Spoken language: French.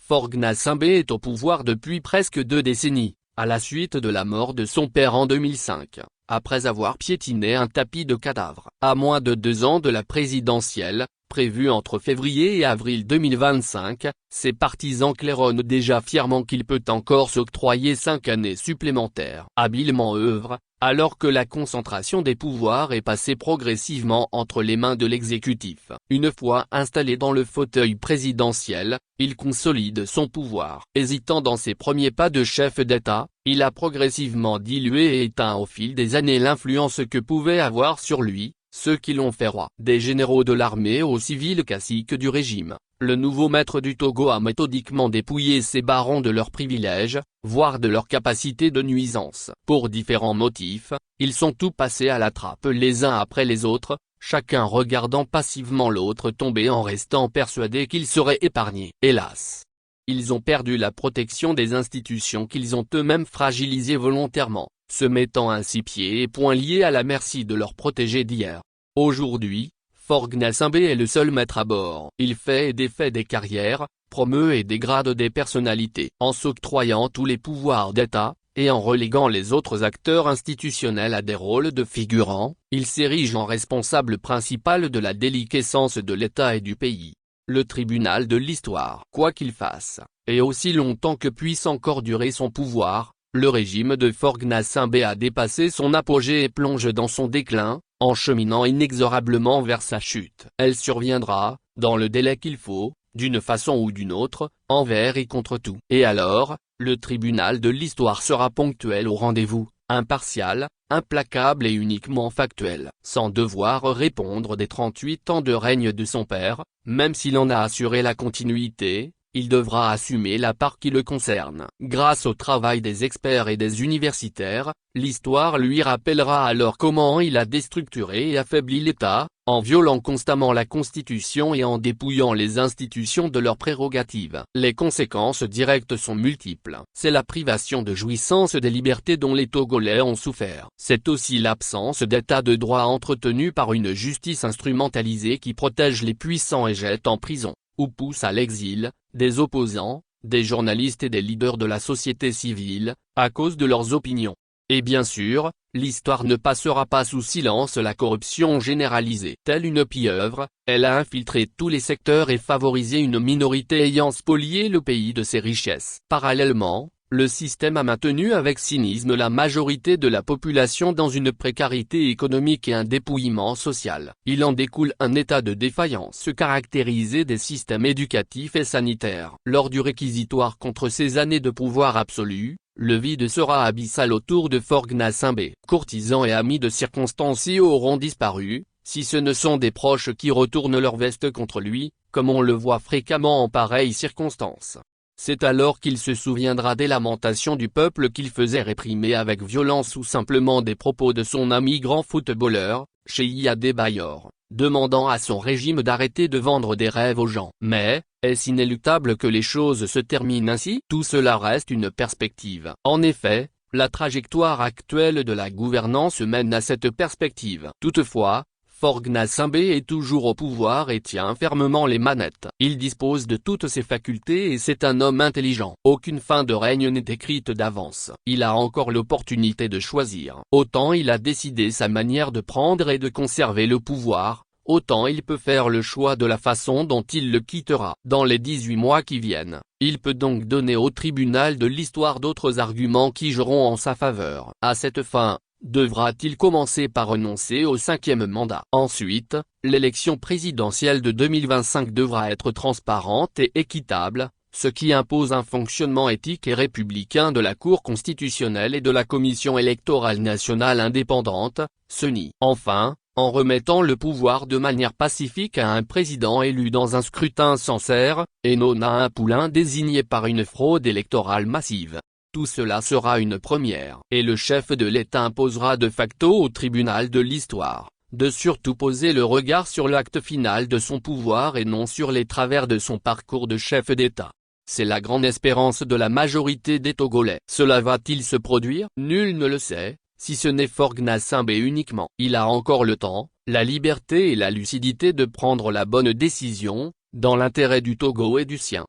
Faure Gnassingbé est au pouvoir depuis presque 2 décennies, à la suite de la mort de son père en 2005, après avoir piétiné un tapis de cadavres. À moins de 2 ans de la présidentielle, prévue entre février et avril 2025, ses partisans claironnent déjà fièrement qu'il peut encore s'octroyer 5 années supplémentaires. Habilement œuvre, alors que la concentration des pouvoirs est passée progressivement entre les mains de l'exécutif. Une fois installé dans le fauteuil présidentiel, il consolide son pouvoir. Hésitant dans ses premiers pas de chef d'État, il a progressivement dilué et éteint au fil des années l'influence que pouvaient avoir sur lui ceux qui l'ont fait roi. Des généraux de l'armée aux civils caciques du régime, le nouveau maître du Togo a méthodiquement dépouillé ses barons de leurs privilèges, voire de leur capacité de nuisance. Pour différents motifs, ils sont tous passés à la trappe les uns après les autres, chacun regardant passivement l'autre tomber en restant persuadé qu'il serait épargné. Hélas, ils ont perdu la protection des institutions qu'ils ont eux-mêmes fragilisées volontairement, se mettant ainsi pieds et poings liés à la merci de leurs protégés d'hier. Aujourd'hui, Faure Gnassingbé est le seul maître à bord. Il fait et défait des carrières, promeut et dégrade des personnalités. En s'octroyant tous les pouvoirs d'État, et en reléguant les autres acteurs institutionnels à des rôles de figurants, il s'érige en responsable principal de la déliquescence de l'État et du pays. Le tribunal de l'histoire. Quoi qu'il fasse, et aussi longtemps que puisse encore durer son pouvoir, le régime de Faure Gnassingbé a dépassé son apogée et plonge dans son déclin, en cheminant inexorablement vers sa chute. Elle surviendra, dans le délai qu'il faut, d'une façon ou d'une autre, envers et contre tout. Et alors, le tribunal de l'histoire sera ponctuel au rendez-vous, impartial, implacable et uniquement factuel. Sans devoir répondre des 38 ans de règne de son père, même s'il en a assuré la continuité, il devra assumer la part qui le concerne. Grâce au travail des experts et des universitaires, l'histoire lui rappellera alors comment il a déstructuré et affaibli l'État, en violant constamment la Constitution et en dépouillant les institutions de leurs prérogatives. Les conséquences directes sont multiples. C'est la privation de jouissance des libertés dont les Togolais ont souffert. C'est aussi l'absence d'état de droit entretenu par une justice instrumentalisée qui protège les puissants et jette en prison, ou pousse à l'exil, des opposants, des journalistes et des leaders de la société civile, à cause de leurs opinions. Et bien sûr, l'histoire ne passera pas sous silence la corruption généralisée. Telle une pieuvre, elle a infiltré tous les secteurs et favorisé une minorité ayant spolié le pays de ses richesses. Parallèlement, le système a maintenu avec cynisme la majorité de la population dans une précarité économique et un dépouillement social. Il en découle un état de défaillance caractérisé des systèmes éducatifs et sanitaires. Lors du réquisitoire contre ces années de pouvoir absolu, le vide sera abyssal autour de Faure Gnassingbé. Courtisans et amis de circonstance y auront disparu, si ce ne sont des proches qui retournent leur veste contre lui, comme on le voit fréquemment en pareilles circonstances. C'est alors qu'il se souviendra des lamentations du peuple qu'il faisait réprimer avec violence ou simplement des propos de son ami grand footballeur, Cheikh Adebayor, demandant à son régime d'arrêter de vendre des rêves aux gens. Mais, est-ce inéluctable que les choses se terminent ainsi? Tout cela reste une perspective. En effet, la trajectoire actuelle de la gouvernance mène à cette perspective. Toutefois, Faure Gnassingbé est toujours au pouvoir et tient fermement les manettes. Il dispose de toutes ses facultés et c'est un homme intelligent. Aucune fin de règne n'est écrite d'avance. Il a encore l'opportunité de choisir. Autant il a décidé sa manière de prendre et de conserver le pouvoir, autant il peut faire le choix de la façon dont il le quittera. Dans les 18 mois qui viennent, il peut donc donner au tribunal de l'histoire d'autres arguments qui joueront en sa faveur. À cette fin, devra-t-il commencer par renoncer au 5e mandat? Ensuite, l'élection présidentielle de 2025 devra être transparente et équitable, ce qui impose un fonctionnement éthique et républicain de la Cour constitutionnelle et de la Commission électorale nationale indépendante, CENI. Enfin, en remettant le pouvoir de manière pacifique à un président élu dans un scrutin sincère, et non à un poulain désigné par une fraude électorale massive. Tout cela sera une première. Et le chef de l'État imposera de facto au tribunal de l'histoire, de surtout poser le regard sur l'acte final de son pouvoir et non sur les travers de son parcours de chef d'État. C'est la grande espérance de la majorité des Togolais. Cela va-t-il se produire? Nul ne le sait, si ce n'est Faure Gnassingbé uniquement. Il a encore le temps, la liberté et la lucidité de prendre la bonne décision, dans l'intérêt du Togo et du sien.